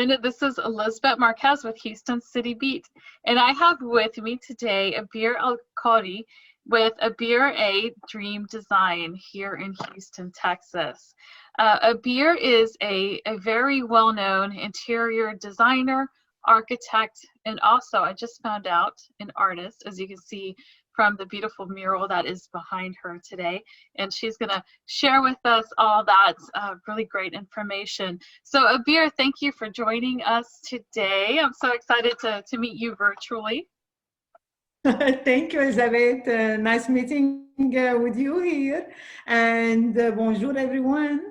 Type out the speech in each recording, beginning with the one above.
everyone. This is Elizabeth Marquez with Houston City Beat, and I have with me today Abier A with AbierA Dream Design here in Houston, Texas. Abier is a very well-known interior designer, architect, and also, I just found out, an artist, as you can see from the beautiful mural that is behind her today. And she's going to share with us all that really great information. So Abier, thank you for joining us today. I'm so excited to meet you virtually. Thank you, Elizabeth. Nice meeting with you here. And bonjour, everyone.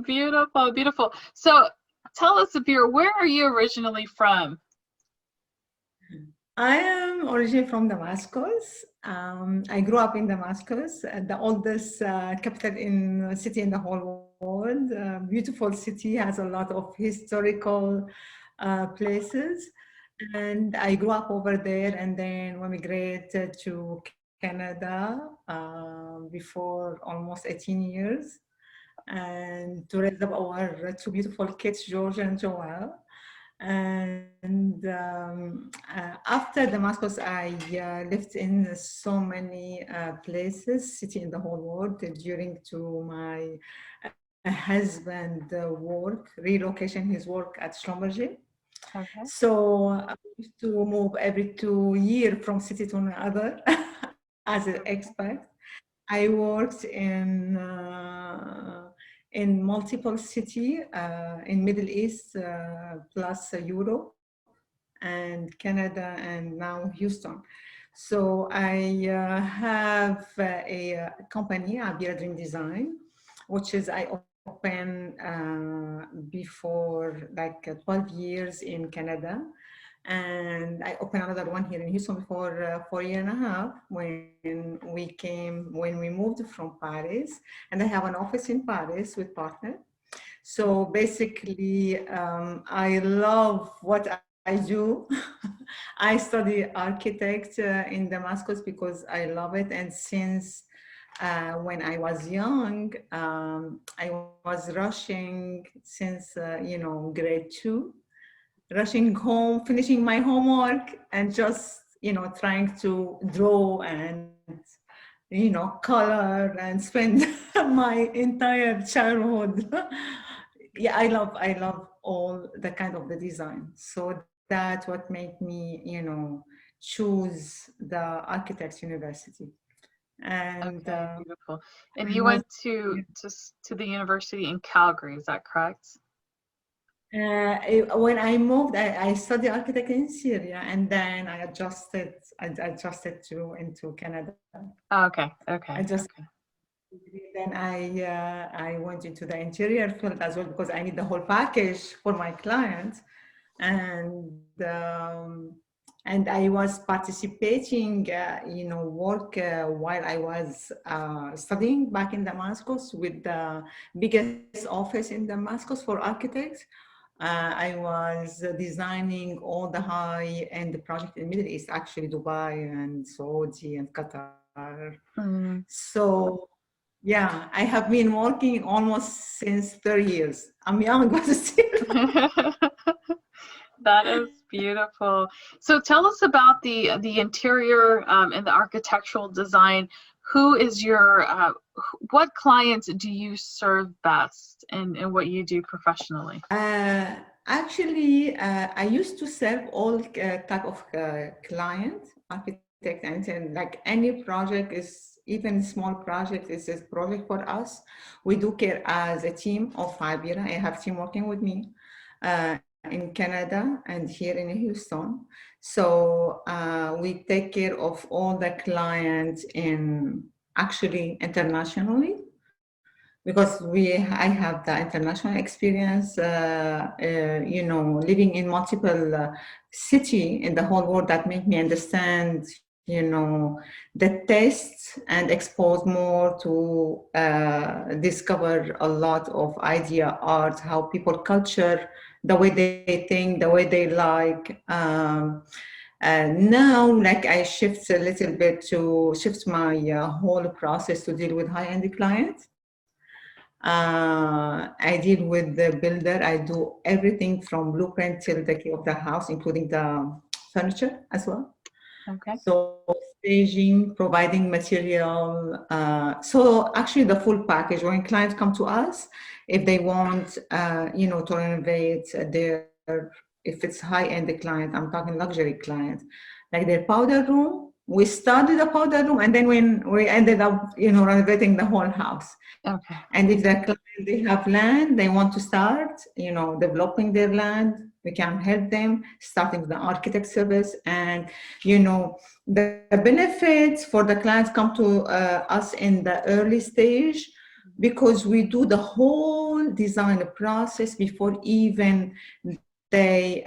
Beautiful, beautiful. So tell us, Abier, where are you originally from? I am originally from Damascus. I grew up in Damascus, the oldest city in the whole world. Beautiful city, has a lot of historical places. And I grew up over there, and then we migrated to Canada before almost 18 years, and to raise up our two beautiful kids, Georgia and Joel. And after Damascus, I lived in so many places, city in the whole world, during to my husband work, relocation, his work at Schlumberger. Okay. So I used to move every 2 years from city to another as an expat. I worked in multiple cities in Middle East plus Europe and Canada and now Houston. So I have a company, AbierA Dream Design, which is I opened before like 12 years in Canada. And I opened another one here in Houston for 4 years and a half when we moved from Paris. And I have an office in Paris with partner. So basically, I love what I do. I study architect in Damascus because I love it. And since when I was young, I was rushing since, grade 2. Rushing home, finishing my homework, and just trying to draw and color and spend my entire childhood. Yeah, I love all the kind of the design. So that's what made me choose the architects university. And okay, beautiful. And you went to the university in Calgary, is that correct? When I moved, I studied architecture in Syria, and then I adjusted into Canada. Okay. Then I went into the interior field as well because I need the whole package for my clients, and I was participating, work while I was studying back in Damascus with the biggest office in Damascus for architects. I was designing all the high-end projects in the Middle East, actually Dubai and Saudi and Qatar. So yeah, I have been working almost since 30 years. I'm young, but still. That is beautiful. So tell us about the interior and the architectural design. Who is your, what clients do you serve best in what you do professionally? Actually, I used to serve all type of clients, architect, and like any project is, even small project is a project for us. We do care as a team of AbierA. I have a team working with me in Canada and here in Houston. So we take care of all the clients actually internationally, because I have the international experience, living in multiple city in the whole world that make me understand, the tastes and expose more to discover a lot of idea, art, how people culture, the way they think, the way they like. Now, like I shift a little bit to shift my whole process to deal with high-end clients. I deal with the builder. I do everything from blueprint till the key of the house, including the furniture as well. Okay. So staging, providing material. So actually the full package. When clients come to us, if they want, to renovate if it's high-end client, I'm talking luxury client, like their powder room. We started the powder room, and then when we ended up, renovating the whole house. Okay. And if the client, they have land, they want to start, developing their land, we can help them starting with the architect service. And, the benefits for the clients come to us in the early stage because we do the whole design process before even they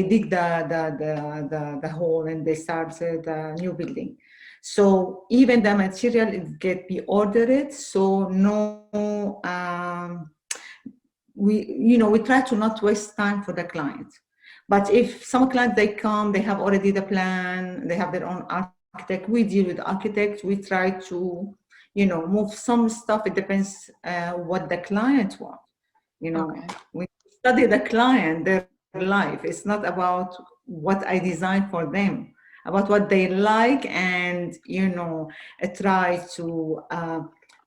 dig the hole and they start the new building. So even the material it get be ordered. So no, we try to not waste time for the client. But if some clients they come, they have already the plan, they have their own architect. We deal with architects. We try to, move some stuff. It depends what the client wants. Okay. We study the client, their life. It's not about what I designed for them, about what they like, and try to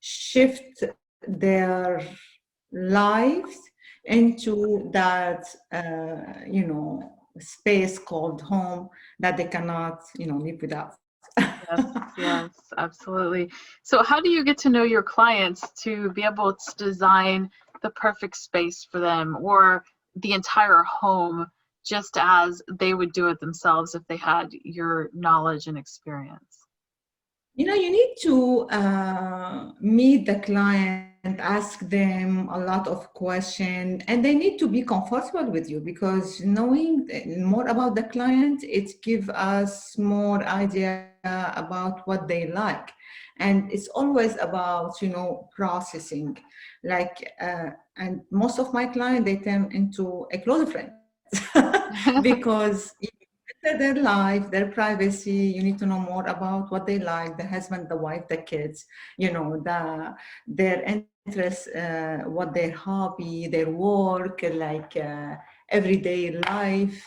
shift their lives into that space called home that they cannot live without. Yes, yes, absolutely. So how do you get to know your clients to be able to design the perfect space for them or the entire home just as they would do it themselves if they had your knowledge and experience? You need to meet the client, ask them a lot of questions, and they need to be comfortable with you because knowing more about the client, it gives us more idea about what they like. And it's always about, processing. Like, and most of my clients, they turn into a close friend because their life, their privacy. You need to know more about what they like, the husband, the wife, the kids, their interests, what their hobby, their work, like everyday life,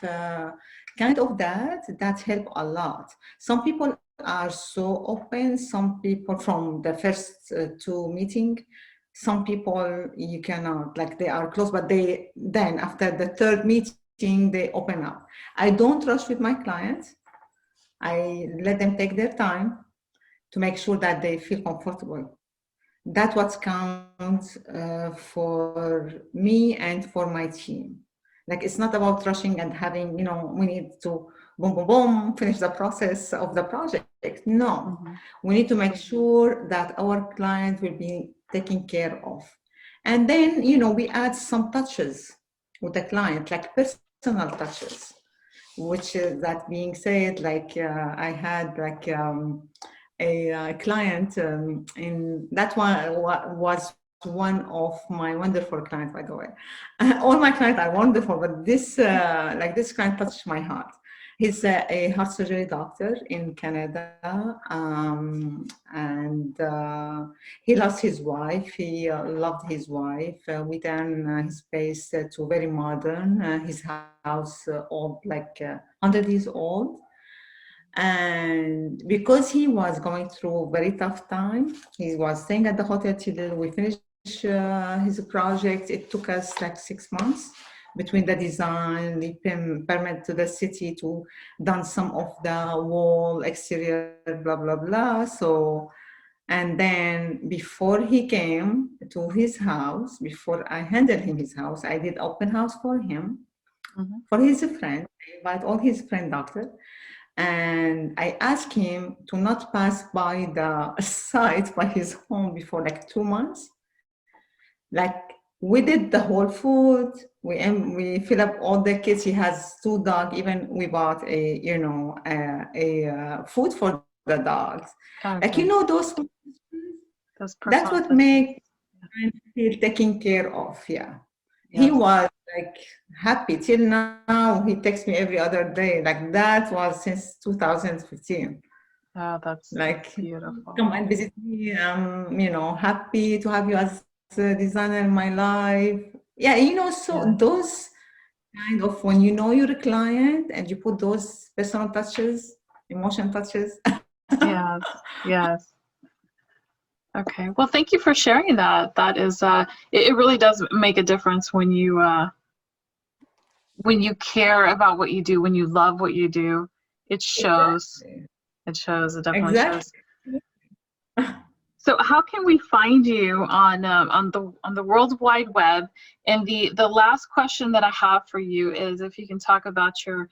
kind of that help a lot. Some people are so open, some people from the first two meeting, some people you cannot, like they are close, but they then after the third meeting they open up. I don't rush with my clients. I let them take their time to make sure that they feel comfortable. That's what counts for me and for my team. Like it's not about rushing and having, we need to boom, boom, boom, finish the process of the project. No, Mhm. we need to make sure that our client will be taken care of. And then, we add some touches with the client, like personal touches, which that being said, like I had like a client in that one was one of my wonderful clients, by the way. All my clients are wonderful, but this client touched my heart. He's a heart surgery doctor in Canada, and he loves his wife. He loved his wife. We turned his space to very modern. His house old, like 100 years old. And because he was going through a very tough time, he was staying at the hotel till we finished his project. It took us like 6 months between the design, the permit to the city to done some of the wall, exterior, blah, blah, blah. So, and then before he came to his house, before I handed him his house, I did open house for him, Mhm. for his friend. I invite all his friend doctor. And I asked him to not pass by the site by his home before like 2 months. Like we did the whole food. We fill up all the kids. He has two dogs. Even we bought a food for the dogs. Like Okay. those. Those That's personal what touches. makes him feel taken care of. Yeah. He Yes. was like happy till now. He texts me every other day. Like that was since 2015. Oh, that's Like, beautiful. come and visit me. I'm, happy to have you as designer in my life. Yeah, you know, so Yeah. those kind of when you know your client and you put those personal touches, emotion touches. Yes. Yes. Okay. Well, thank you for sharing that. That is, it really does make a difference when you care about what you do, when you love what you do. It shows. Exactly. It shows. It definitely Exactly. shows. So, how can we find you on the World Wide Web? And the last question that I have for you is if you can talk about your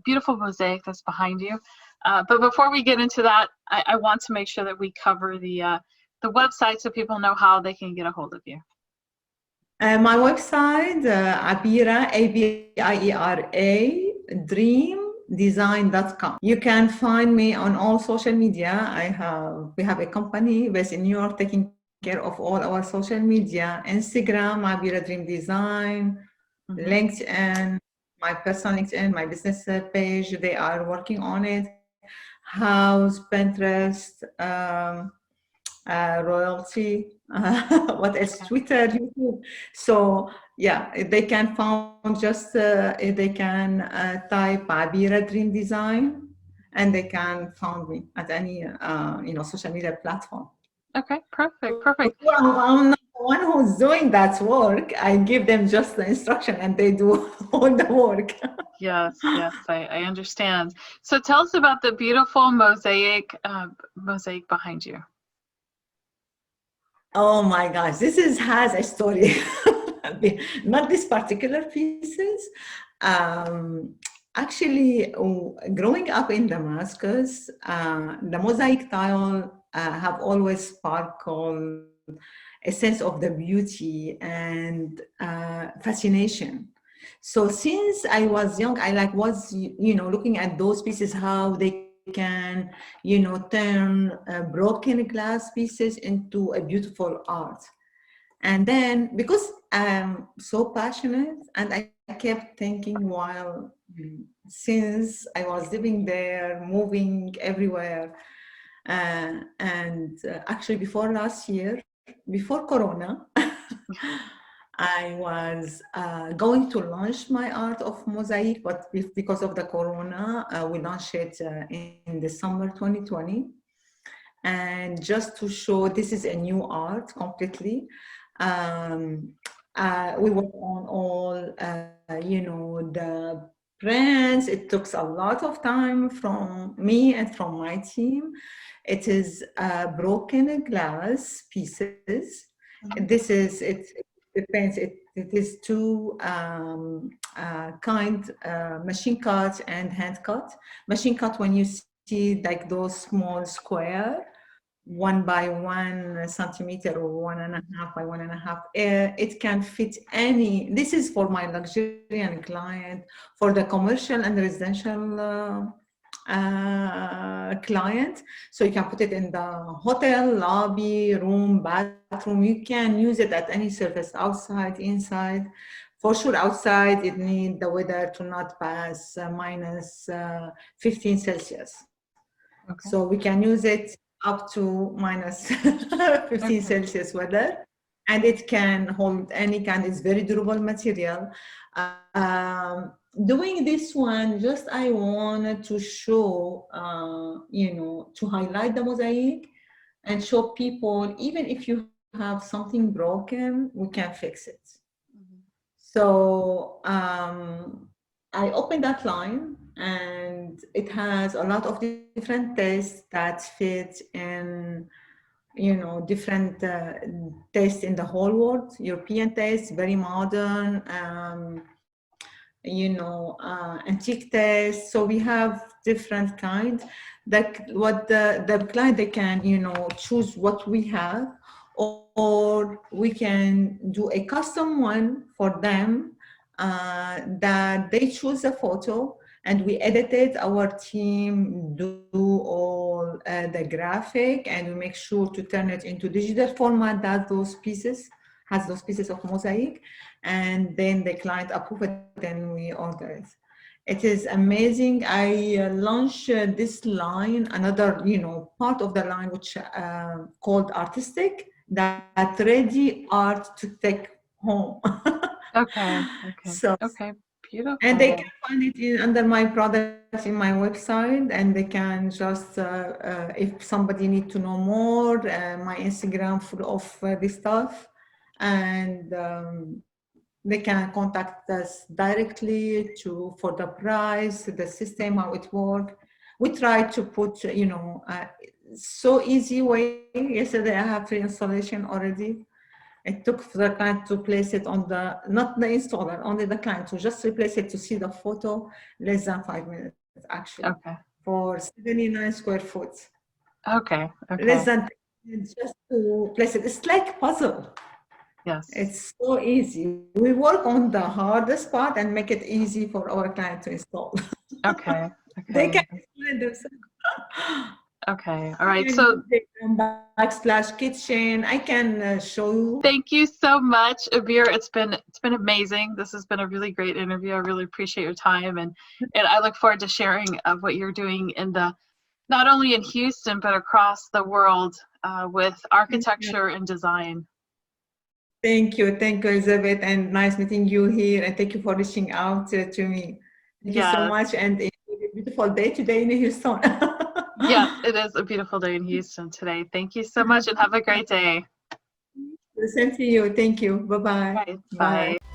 beautiful mosaic that's behind you. But before we get into that, I want to make sure that we cover the website so people know how they can get a hold of you. My website, AbierA, AbierA, dreamdesign.com. You can find me on all social media. We have a company based in New York taking care of all our social media, Instagram, AbierA Dream Design, Mm-hmm. LinkedIn, my personal LinkedIn, my business page, they are working on it. House, Pinterest, royalty, what else? Okay. Twitter, YouTube. So yeah, they can found just they can type AbierA Dream Design, and they can find me at any social media platform. Okay. Perfect. For Perfect. sure, I'm not the one who's doing that work. I give them just the instruction, and they do all the work. Yes. Yes. I understand. So, tell us about the beautiful mosaic behind you. Oh my gosh, has a story. Not these particular pieces. Um, Actually, growing up in Damascus, the mosaic tile have always sparkled a sense of the beauty and fascination. So since I was young, I like was looking at those pieces, how they can turn broken glass pieces into a beautiful art. And then because I'm so passionate and I kept thinking while since I was living there, moving everywhere, and actually before last year, before Corona, I was going to launch my art of mosaic, but because of the Corona, we launched it in December 2020. And just to show this is a new art completely. Um, we work on all, the prints. It took a lot of time from me and from my team. It is broken glass pieces. Mhm. This is it. It depends. It is two kind machine cut and hand cut. Machine cut when you see like those small square 1 by 1 centimeter or 1.5 by 1.5. It can fit any. This is for my luxurious client, for the commercial and residential client. So you can put it in the hotel lobby, room, bathroom. You can use it at any surface, outside, inside. For sure, outside it needs the weather to not pass minus 15 Celsius. Okay. So we can use it up to minus 15 Okay. Celsius weather, and it can hold any kind. It's very durable material. Doing this one, just I wanted to show, to highlight the mosaic and show people, even if you have something broken, we can fix it. Mhm. So I opened that line, and it has a lot of different tastes that fit in, different tastes in the whole world. European taste, very modern, antique taste. So we have different kinds. That what the client they can choose what we have, or we can do a custom one for them that they choose a photo and we edit it. Our team do all the graphic, and we make sure to turn it into digital format that has those pieces of mosaic, and then the client approve it and we order it. It is amazing. I launched this line, another part of the line which called artistic. that ready art to take home. Okay. Okay. So, Okay. and they Beautiful. can find it under my products in my website, and they can just, if somebody need to know more, my Instagram full of this stuff, and they can contact us directly for the price, the system, how it works. We try to put, so easy way. Yesterday I have free installation already. It took for the client to place it on not the installer, only the client to just replace it to see the photo, less than 5 minutes actually, Okay. for 79 square foot. Okay. Less Okay. than 10 minutes just to place it. It's like puzzle. Yes. It's so easy. We work on the hardest part and make it easy for our client to install. Okay. They Okay. can explain themselves. Okay. All right. And So backsplash kitchen. I can show you. thank you so much, Abier. It's been amazing. This has been a really great interview. I really appreciate your time, and I look forward to sharing of what you're doing in the not only in Houston but across the world with architecture and design. Thank you, Elizabeth, and nice meeting you here. And thank you for reaching out to me. Thank you so Yes. much, and it's a beautiful day today in Houston. Yes, it is a beautiful day in Houston today. Thank you so much and have a great day. The same to you. Thank you. Bye-bye. Right. Bye. Bye.